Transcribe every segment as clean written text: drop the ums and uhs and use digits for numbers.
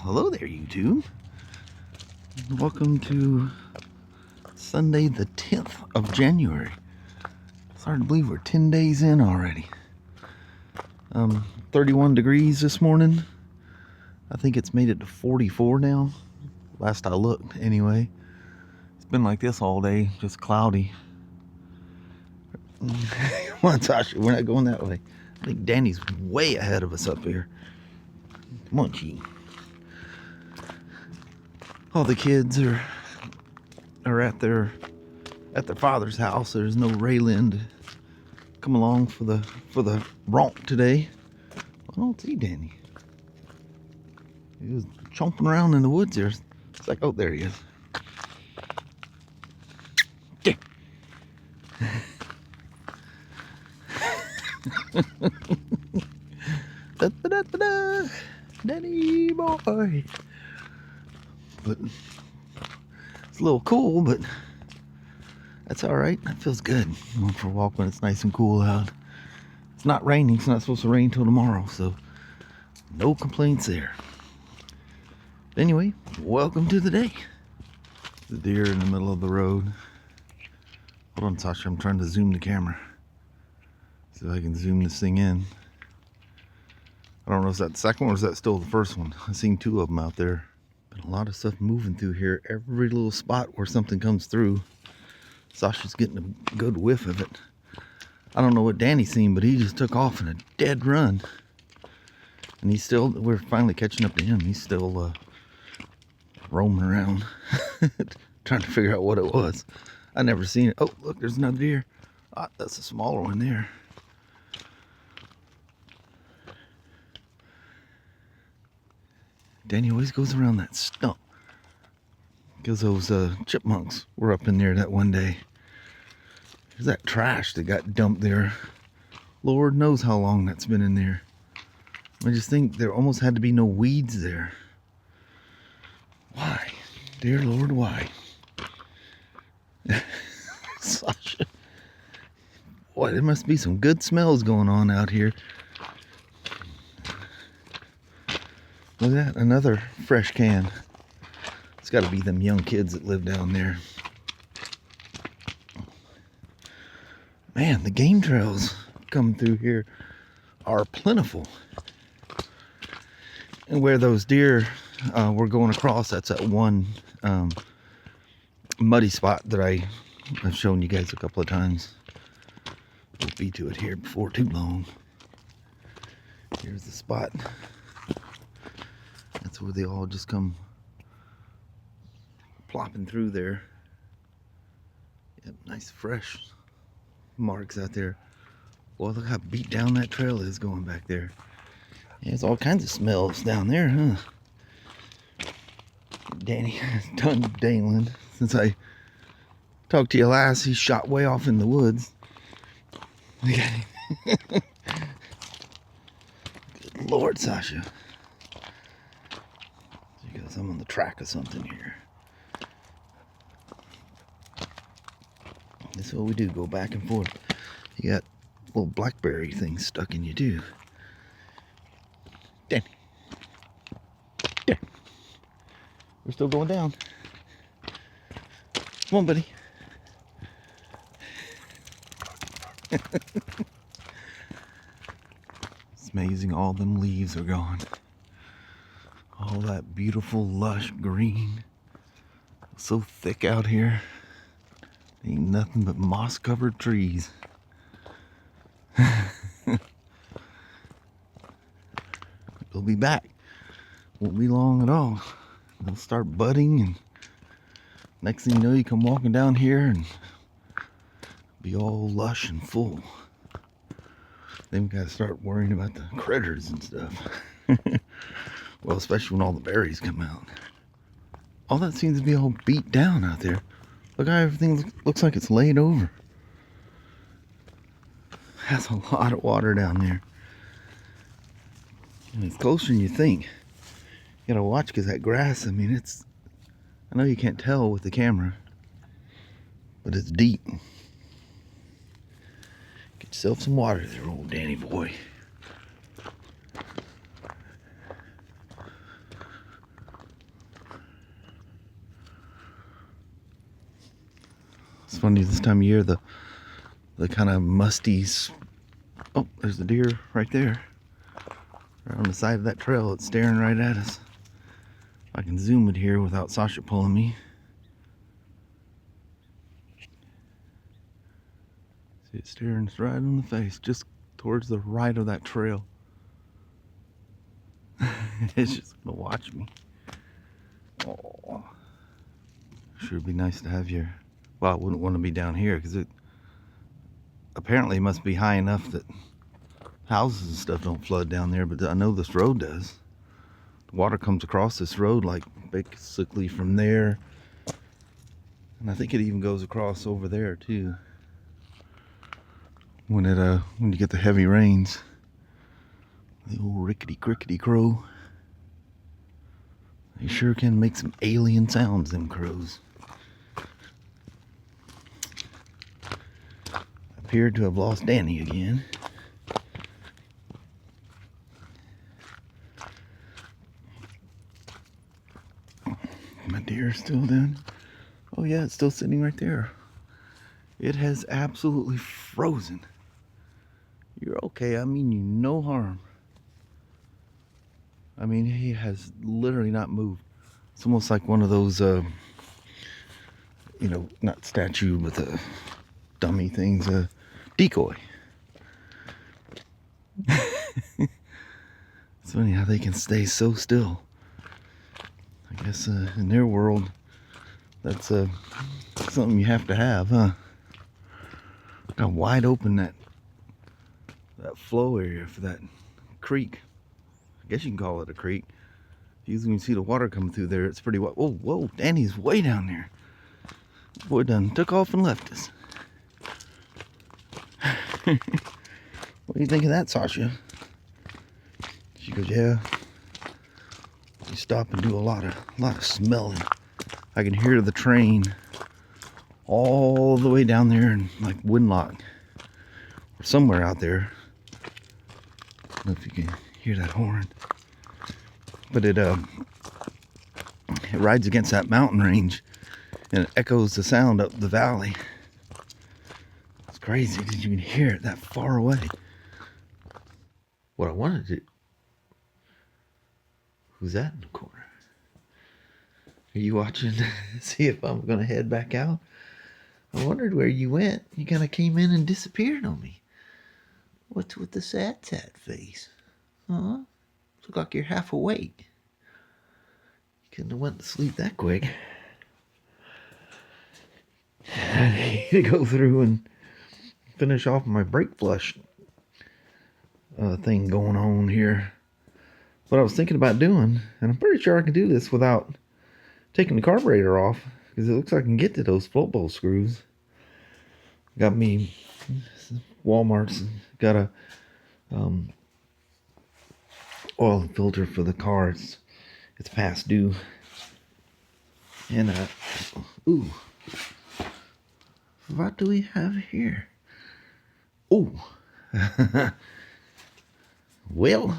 Hello there, YouTube. Welcome to Sunday the 10th of January. It's hard to believe we're 10 days in already. 31 degrees this morning. I think it's made it to 44 now. Last I looked, anyway. It's been like this all day, just cloudy. Come on, Sasha, we're not going that way. I think Danny's way ahead of us up here. Come on, G. All the kids are at their father's house. There's no Raylan to come along for the romp today. I don't see Danny. He was chomping around in the woods there. It's like, oh, there he is. Yeah. Da-da-da-da-da. Danny boy. But it's a little cool, but that's all right. That feels good. Going for a walk when it's nice and cool out. It's not raining. It's not supposed to rain till tomorrow, so no complaints there. Anyway, welcome to the day. The deer in the middle of the road. Hold on, Sasha. I'm trying to zoom the camera. See if I can zoom this thing in. I don't know if that's the second one or is that still the first one. I've seen two of them out there. Been a lot of stuff moving through here. Every little spot where something comes through, Sasha's getting a good whiff of it. I don't know what Danny's seen, but he just took off in a dead run. And we're finally catching up to him. He's still roaming around, trying to figure out what it was. I never seen it. Oh, look, there's another deer. Ah, that's a smaller one there. Danny always goes around that stump because those chipmunks were up in there that one day. There's that trash that got dumped there. Lord knows how long that's been in there. I just think there almost had to be no weeds there. Why? Dear Lord, why? Sasha. Boy, there must be some good smells going on out here. Look at that, another fresh can. It's got to be them young kids that live down there. Man, the game trails coming through here are plentiful. And where those deer were going across, that's that one muddy spot that I've shown you guys a couple of times. We'll be to it here before too long. Here's the spot. That's where they all just come plopping through there. Yep, nice fresh marks out there. Boy, look how beat down that trail is going back there. Yeah, there's all kinds of smells down there, huh? Danny has done dangling since I talked to you last. He shot way off in the woods. Look at him. Good Lord, Sasha. Because I'm on the track of something here. That's what we do, go back and forth. You got little blackberry things stuck in you too. Danny. Danny. We're still going down. Come on, buddy. It's amazing all them leaves are gone. All that beautiful lush green. So thick out here. Ain't nothing but moss covered trees. They'll be back. Won't be long at all. They'll start budding, and next thing you know, you come walking down here and be all lush and full. Then we gotta start worrying about the critters and stuff. Well, especially when all the berries come out. All that seems to be all beat down out there. Look how everything looks like it's laid over. That's a lot of water down there. And it's closer than you think. You gotta watch because that grass, I mean, I know you can't tell with the camera, but it's deep. Get yourself some water there, old Danny boy. funny this time of year, the kind of musty. Oh, there's the deer right there. Right on the side of that trail. It's staring right at us. I can zoom it here without Sasha pulling me. See it staring us right in the face, just towards the right of that trail. It's just gonna watch me. Oh, sure would be nice to have your. Well, I wouldn't want to be down here because it apparently must be high enough that houses and stuff don't flood down there. But I know this road does. The water comes across this road like basically from there, and I think it even goes across over there too. When you get the heavy rains, the old rickety crickety crow. They sure can make some alien sounds, them crows. Appeared to have lost Danny again. My deer's still down. Oh yeah, it's still sitting right there. It has absolutely frozen. You're okay, I mean you no harm. I mean, he has literally not moved. It's almost like one of those, you know, not statue, but the dummy things, decoy. It's funny how they can stay so still. I guess in their world, that's something you have to have, huh? Look how wide open that flow area for that creek. I guess you can call it a creek. Usually when you see the water coming through there, it's pretty wide. Whoa, whoa, Danny's way down there. Boy done took off and left us. What do you think of that, Sasha? She goes, yeah. You stop and do a lot of smelling. I can hear the train all the way down there in like Winlock or somewhere out there. I don't know if you can hear that horn, but it rides against that mountain range and it echoes the sound up the valley. It's crazy that you can hear it that far away. What I wanted to do. Who's that in the corner? Are you watching? See if I'm gonna head back out? I wondered where you went. You kind of came in and disappeared on me. What's with the sad face? Huh? Look like you're half awake. You couldn't have went to sleep that quick. I need to go through and finish off my brake flush thing going on here. What I was thinking about doing, and I'm pretty sure I can do this without taking the carburetor off, because it looks like I can get to those float bowl screws. Got me Walmart's got a oil filter for the car. It's past due, and ooh, what do we have here? Oh, well,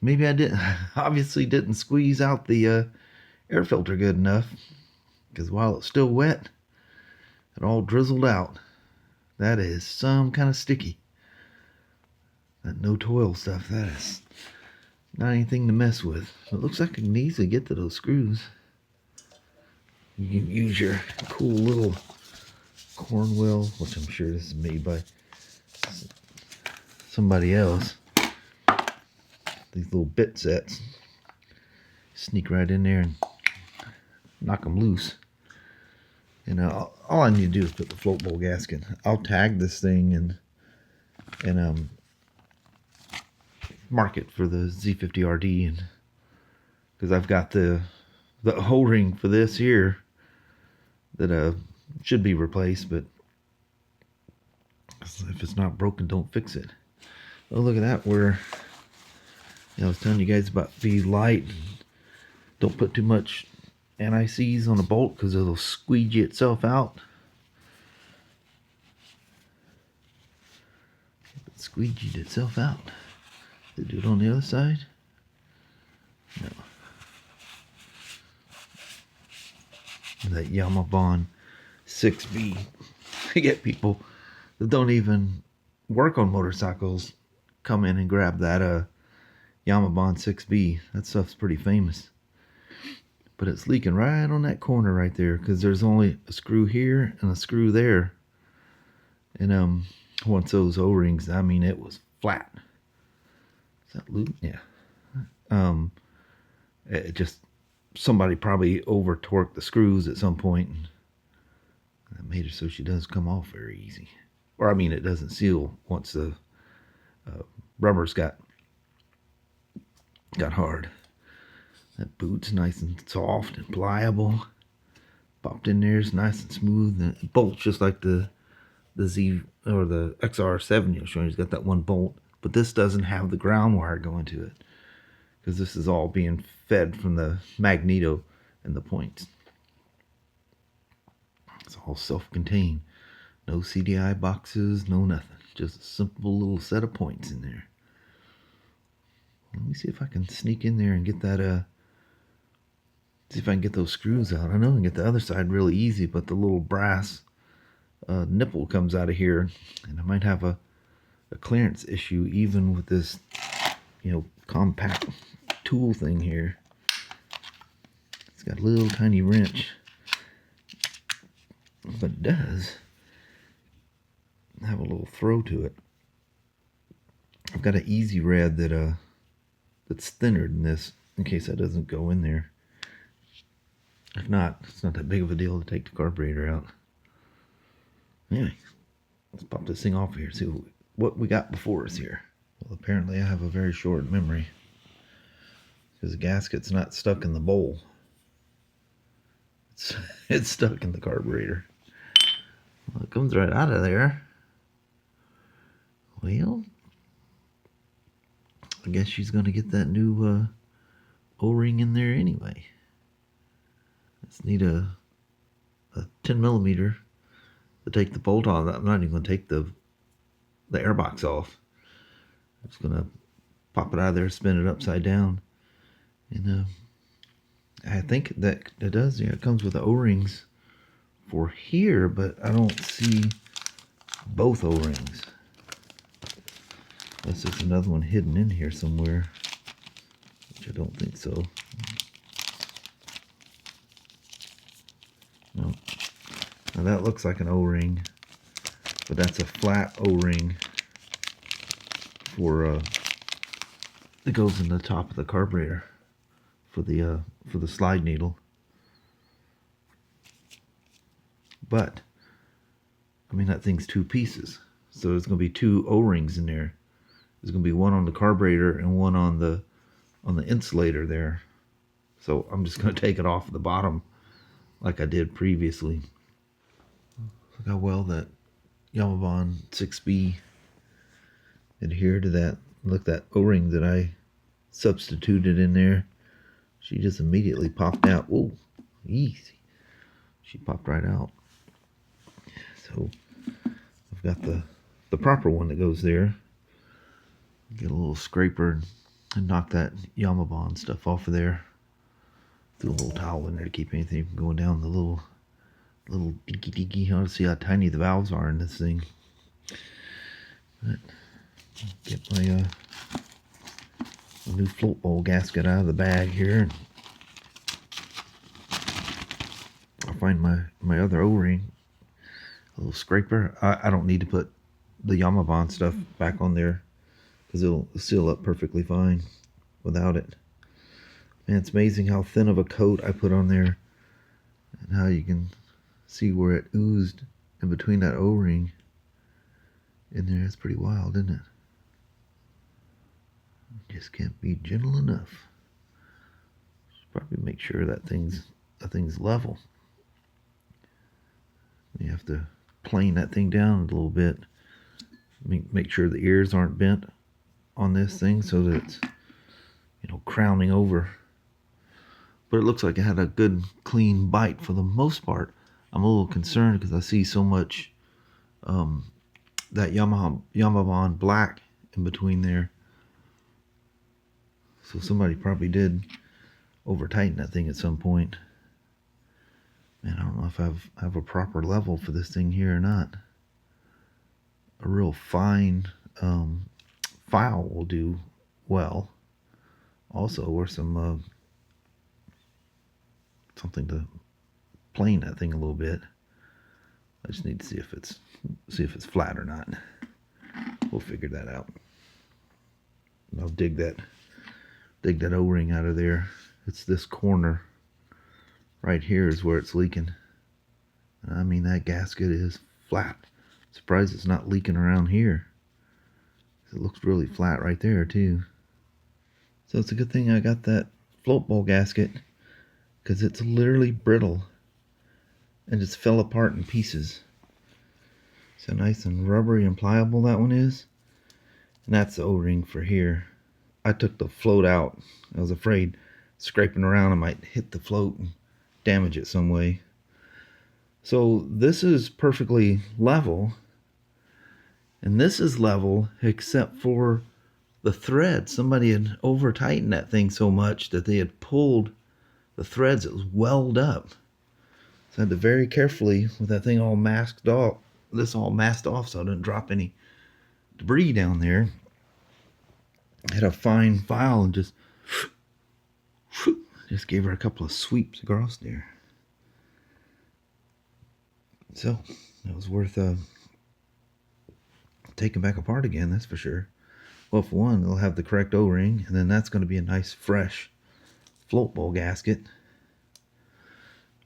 maybe I didn't. Obviously, didn't squeeze out the air filter good enough, because while it's still wet, it all drizzled out. That is some kind of sticky. That no toil stuff, that is not anything to mess with. It looks like I can easily get to those screws. You can use your cool little Cornwell, which I'm sure this is made by somebody else. These little bit sets. Sneak right in there and knock them loose. And all I need to do is put the float bowl gasket. I'll tag this thing and mark it for the Z50RD, and because I've got the O-ring for this here that should be replaced, but if it's not broken, don't fix it. Oh, look at that! Where I was telling you guys about be light. Don't put too much anti-seize on a bolt because it'll squeegee itself out. It squeegeed itself out. Did it do it on the other side? No. That Yamaha 6B. I get people that don't even work on motorcycles come in and grab that Yamabon 6B. That stuff's pretty famous. But it's leaking right on that corner right there because there's only a screw here and a screw there. And once those O-rings, I mean, it was flat. Is that loop? Yeah. It just, somebody probably over torqued the screws at some point, and that made it so she does come off very easy. Or I mean, it doesn't seal once the rubber's got hard. That boot's nice and soft and pliable. Popped in there, it's nice and smooth, and it bolts just like the Z or the XR70. I'll show you. It's got that one bolt, but this doesn't have the ground wire going to it because this is all being fed from the magneto and the points. It's all self-contained. No CDI boxes, no nothing. Just a simple little set of points in there. Let me see if I can sneak in there and get that, see if I can get those screws out. I know I can get the other side really easy, but the little brass nipple comes out of here, and I might have a clearance issue even with this, you know, compact tool thing here. It's got a little tiny wrench, but it does have a little throw to it. I've got an easy red that that's thinner than this in case that doesn't go in there. If not, it's not that big of a deal to take the carburetor out. Anyway, let's pop this thing off here, see what we got before us here. Well, apparently I have a very short memory because the gasket's not stuck in the bowl. It's stuck in the carburetor. Well, it comes right out of there. Well, I guess she's going to get that new O-ring in there anyway. Let's need a 10 millimeter to take the bolt off. I'm not even going to take the airbox off. I'm just going to pop it out of there, spin it upside down. And I think that it does. Yeah, it comes with the O-rings for here, but I don't see both O-rings. Unless there's another one hidden in here somewhere, which I don't think so. No. Now that looks like an O-ring, but that's a flat O-ring for it goes in the top of the carburetor for the slide needle. But I mean, that thing's two pieces, so there's going to be two O-rings in there. There's going to be one on the carburetor and one on the insulator there. So I'm just going to take it off the bottom like I did previously. Look how well that Yamabon 6B adhered to that. Look, that O-ring that I substituted in there, she just immediately popped out. Oh, easy. She popped right out. So I've got the proper one that goes there. Get a little scraper and knock that Yamabon stuff off of there. Threw a little towel in there to keep anything from going down the little dinky. I want to see how tiny the valves are in this thing. But get my new float bowl gasket out of the bag here. I'll find my other O-ring. A little scraper. I don't need to put the Yamabon stuff back on there because it'll seal up perfectly fine without it. Man, it's amazing how thin of a coat I put on there and how you can see where it oozed in between that O-ring in there. It's pretty wild, isn't it? Just can't be gentle enough. Should probably make sure that thing's level. You have to plane that thing down a little bit. Make sure the ears aren't bent on this thing so that it's, you know, crowning over. But it looks like it had a good clean bite for the most part. I'm a little concerned because I see so much that Yamabon black in between there. So somebody probably did over tighten that thing at some point. Man, I don't know if I have a proper level for this thing here or not. A real fine file will do well. Also, or some something to plane that thing a little bit. I just need to see if it's flat or not. We'll figure that out. And I'll dig that O-ring out of there. It's this corner right here is where it's leaking. I mean, that gasket is flat. Surprised it's not leaking around here. It looks really flat right there too. So it's a good thing I got that float bowl gasket, because it's literally brittle and just fell apart in pieces. So nice and rubbery and pliable that one is. And that's the O-ring for here. I took the float out. I was afraid scraping around I might hit the float and damage it some way. So this is perfectly level. And this is level except for the thread. Somebody had over tightened that thing so much that they had pulled the threads. It was welled up. So I had to very carefully, with that thing all masked off, this all masked off so I didn't drop any debris down there. I had a fine file and just gave her a couple of sweeps across there. So it was worth taking back apart again, that's for sure. Well, for one, they'll have the correct O-ring, and then that's going to be a nice fresh float bowl gasket.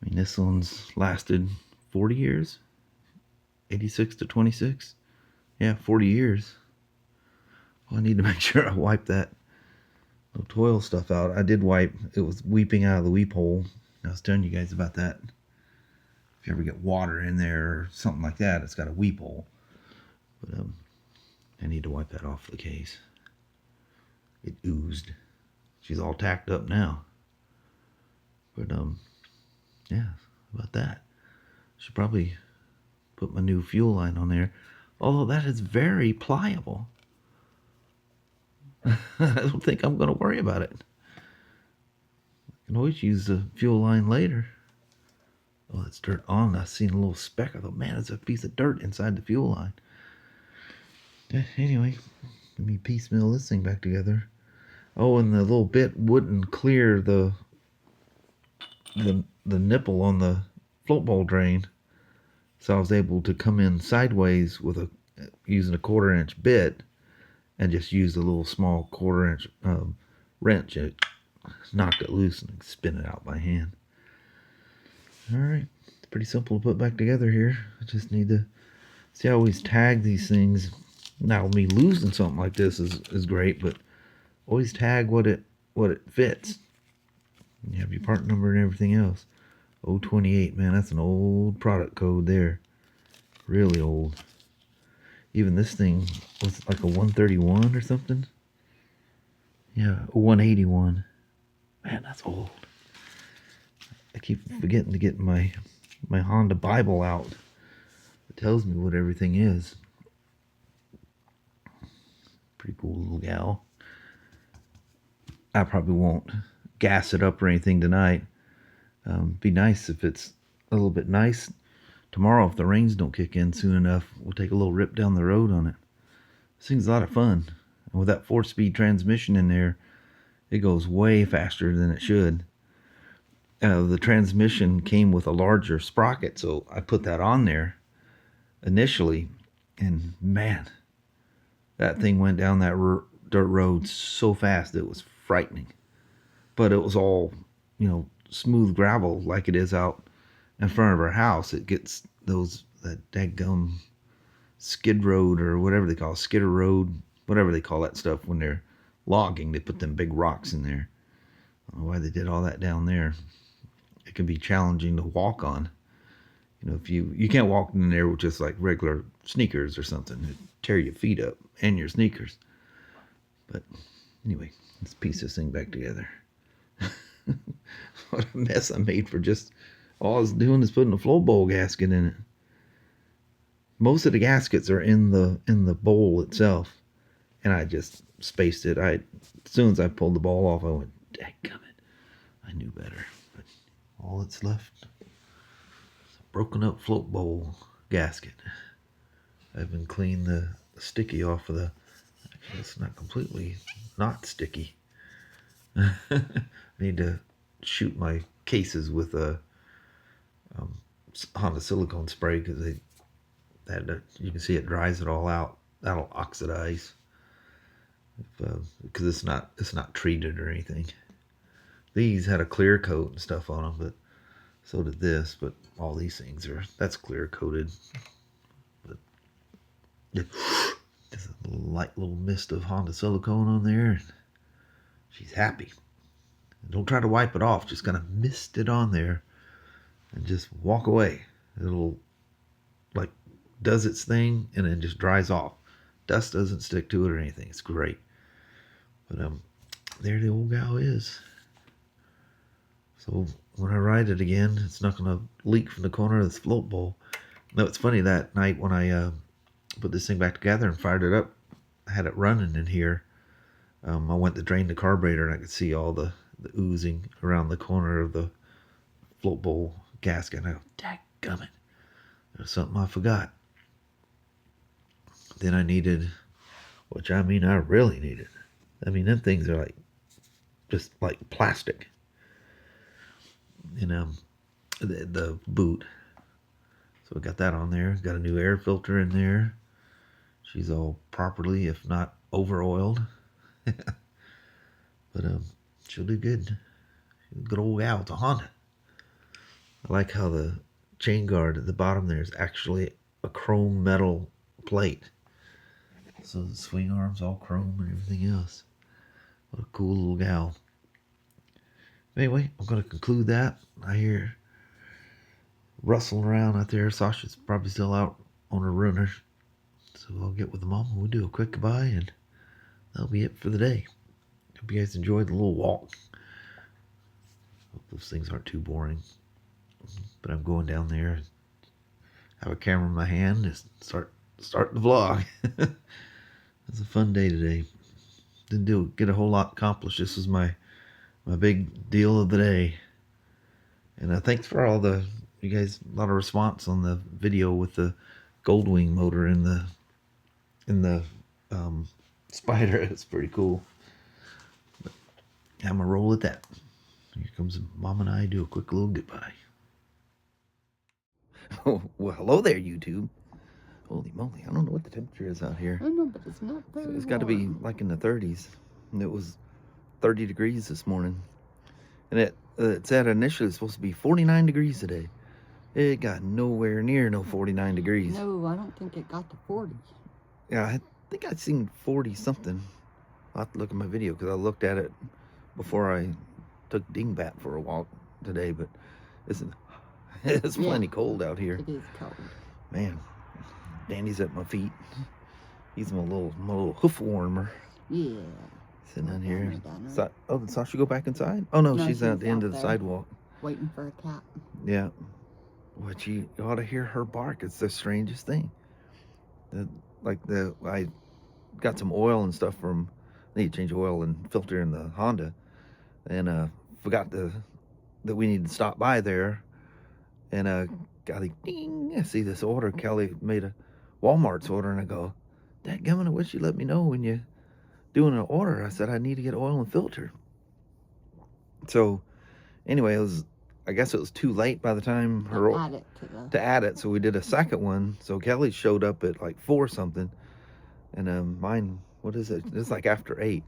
I mean, this one's lasted 40 years. 86 to 26. Yeah, 40 years. Well, I need to make sure I wipe that little toil stuff out. I did wipe. It was weeping out of the weep hole. I was telling you guys about that. If you ever get water in there or something like that, it's got a weep hole. But I need to wipe that off the case. It oozed. She's all tacked up now. But yeah, about that. Should probably put my new fuel line on there. Although that is very pliable. I don't think I'm going to worry about it. I can always use the fuel line later. Oh, it's dirt on. I seen a little speck. I thought, man, it's a piece of dirt inside the fuel line. Anyway, let me piecemeal this thing back together. Oh, and the little bit wouldn't clear the nipple on the float bowl drain. So I was able to come in sideways with using a 1/4 inch bit and just use the little small 1/4 inch wrench, and it knocked it loose and spin it out by hand. Alright, it's pretty simple to put back together here. I just need to see, I always tag these things. Now, me losing something like this is great, but always tag what it fits. You have your part number and everything else. 028, man, that's an old product code there. Really old. Even this thing was like a 131 or something. Yeah, a 181. Man, that's old. I keep forgetting to get my Honda Bible out. It tells me what everything is. Pretty cool little gal. I probably won't gas it up or anything tonight. Be nice if it's a little bit nice. Tomorrow, if the rains don't kick in soon enough, we'll take a little rip down the road on it. This thing's a lot of fun. And with that 4-speed transmission in there, it goes way faster than it should. The transmission came with a larger sprocket, so I put that on there initially. And man, that thing went down that dirt road so fast, it was frightening. But it was all, smooth gravel like it is out in front of our house. It gets that daggum skid road or whatever they call it, skidder road, whatever they call that stuff when they're logging. They put them big rocks in there. I don't know why they did all that down there. It can be challenging to walk on. If you can't walk in there with just like regular sneakers or something, it'd tear your feet up and your sneakers. But anyway, let's piece this thing back together. What a mess I made for just all I was doing is putting a float bowl gasket in it. Most of the gaskets are in the bowl itself, and I just spaced it. As soon as I pulled the ball off, I went, dadgummit, I knew better. But all that's left broken up float bowl gasket. I've been cleaning the sticky off of the, actually it's not completely not sticky. I need to shoot my cases with a Honda silicone spray because you can see it dries it all out. That'll oxidize because it's not treated or anything. These had a clear coat and stuff on them, but so did this. But all these things that's clear coated. But yeah, there's a light little mist of Honda silicone on there. She's happy. Don't try to wipe it off. Just kind of mist it on there and just walk away. It'll like does its thing and then just dries off. Dust doesn't stick to it or anything. It's great. But there the old gal is. So when I ride it again, it's not going to leak from the corner of this float bowl. No, it's funny, that night when I put this thing back together and fired it up, I had it running in here. I went to drain the carburetor and I could see all the oozing around the corner of the float bowl gasket. And I go, dadgummit, there's something I forgot. Then I needed, which I mean I really needed. I mean, them things are like, just like plastic. And the boot. So I got that on there. Got a new air filter in there. She's all properly, if not over oiled. But she'll do good. Good old gal. It's a Honda. I like how the chain guard at the bottom there is actually a chrome metal plate. So the swing arm's all chrome and everything else. What a cool little gal. Anyway, I'm going to conclude that. I hear rustling around out there. Sasha's probably still out on her runner. So I'll get with the mom and we'll do a quick goodbye and that'll be it for the day. Hope you guys enjoyed the little walk. Hope those things aren't too boring. But I'm going down there, have a camera in my hand and start the vlog. It's a fun day today. Didn't get a whole lot accomplished. This was my big deal of the day. And thanks for all you guys, a lot of response on the video with the Goldwing motor in the Spider. It's pretty cool. But I'm gonna roll with that. Here comes Mom and I do a quick little goodbye. Oh, well, hello there, YouTube. Holy moly, I don't know what the temperature is out here. I know, but it's not very It's got to be like in the 30s. And it was 30 degrees this morning. And it said initially it's supposed to be 49 degrees today. It got nowhere near no 49 degrees. No, I don't think it got to 40. Yeah, I think I'd seen 40 something. I'll have to look at my video because I looked at it before I took Dingbat for a walk today. But it's plenty cold out here. It is cold. Man, Danny's at my feet. He's my little hoof warmer. Yeah. Sitting down here. Oh, did Sasha go back inside? Oh, no, she's at the end of the sidewalk. Waiting for a cat. Yeah. But you ought to hear her bark. It's the strangest thing. I got some oil and stuff I need to change oil and filter in the Honda. And forgot that we need to stop by there. And golly, ding, I see this order. Kelly made a Walmart's order. And I go, dadgummit, I wish you let me know when you doing an order. I said I need to get oil and filter. So anyway, I guess it was too late by the time to add it. So we did a second one. So Kelly showed up at like 4 something, and mine, what is it? It's like after 8.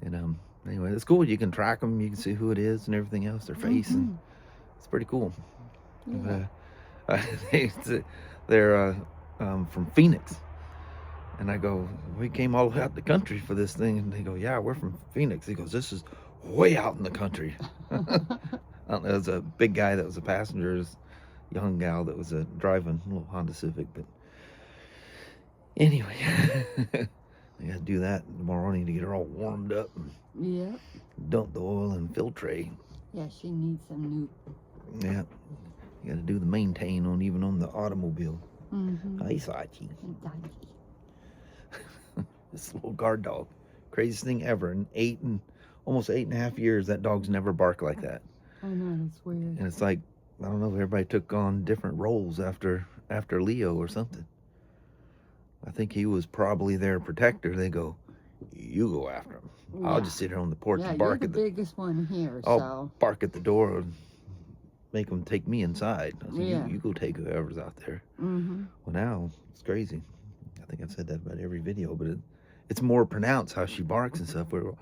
And anyway, it's cool. You can track them. You can see who it is and everything else. Their face, and it's pretty cool. Yeah. They're from Phoenix. And I go, we came all the way out the country for this thing. And they go, yeah, we're from Phoenix. He goes, this is way out in the country. I don't know, it was a big guy that was a passenger, this young gal that was driving a little Honda Civic. But anyway, I got to do that tomorrow morning to get her all warmed up. Yeah. Dump the oil and filtrate. Yeah, she needs some new. Yeah. You got to do the maintain even on the automobile. Mm-hmm. Hi, Sachi. This little guard dog. Craziest thing ever. In almost 8.5 years, that dog's never barked like that. I know, it's weird. And it's like, I don't know, everybody took on different roles after Leo or something. I think he was probably their protector. They go, you go after him. I'll just sit here on the porch and bark you're at the biggest one here, I'll so. bark at the door and make them take me inside. I said, Yeah. you go take whoever's out there. Mm-hmm. Well, now it's crazy. I think I've said that about every video, but it's more pronounced how she barks and stuff. We're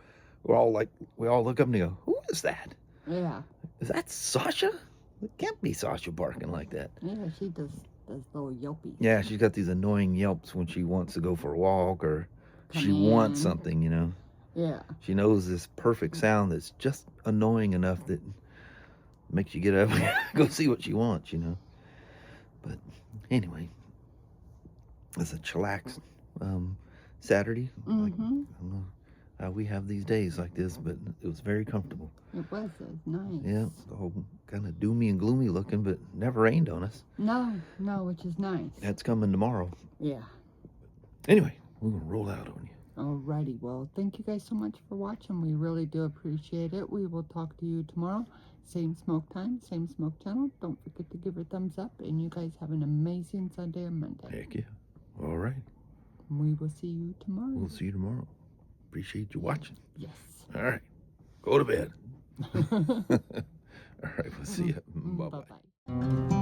all like, we all look up and go, who is that? Yeah. Is that Sasha? It can't be Sasha barking like that. Yeah, she does little yelpies. Yeah, she's got these annoying yelps when she wants to go for a walk or she wants something, you know. Yeah. She knows this perfect sound that's just annoying enough that makes you get up and go see what she wants, you know. But anyway, it's a chillax Saturday. Mm-hmm. Like, I don't know how we have these days like this, but it was very comfortable. It was nice. Yeah, it's all kind of doomy and gloomy looking, but never rained on us. No, which is nice. That's coming tomorrow. Yeah. Anyway, we're going to roll out on you. Alrighty, well, thank you guys so much for watching. We really do appreciate it. We will talk to you tomorrow. Same smoke time, same smoke channel. Don't forget to give a thumbs up, and you guys have an amazing Sunday and Monday. Heck yeah. All right. We will see you tomorrow. We'll see you tomorrow. Appreciate you watching. Yes. All right. Go to bed. All right. We'll see you. Bye-bye. Bye-bye.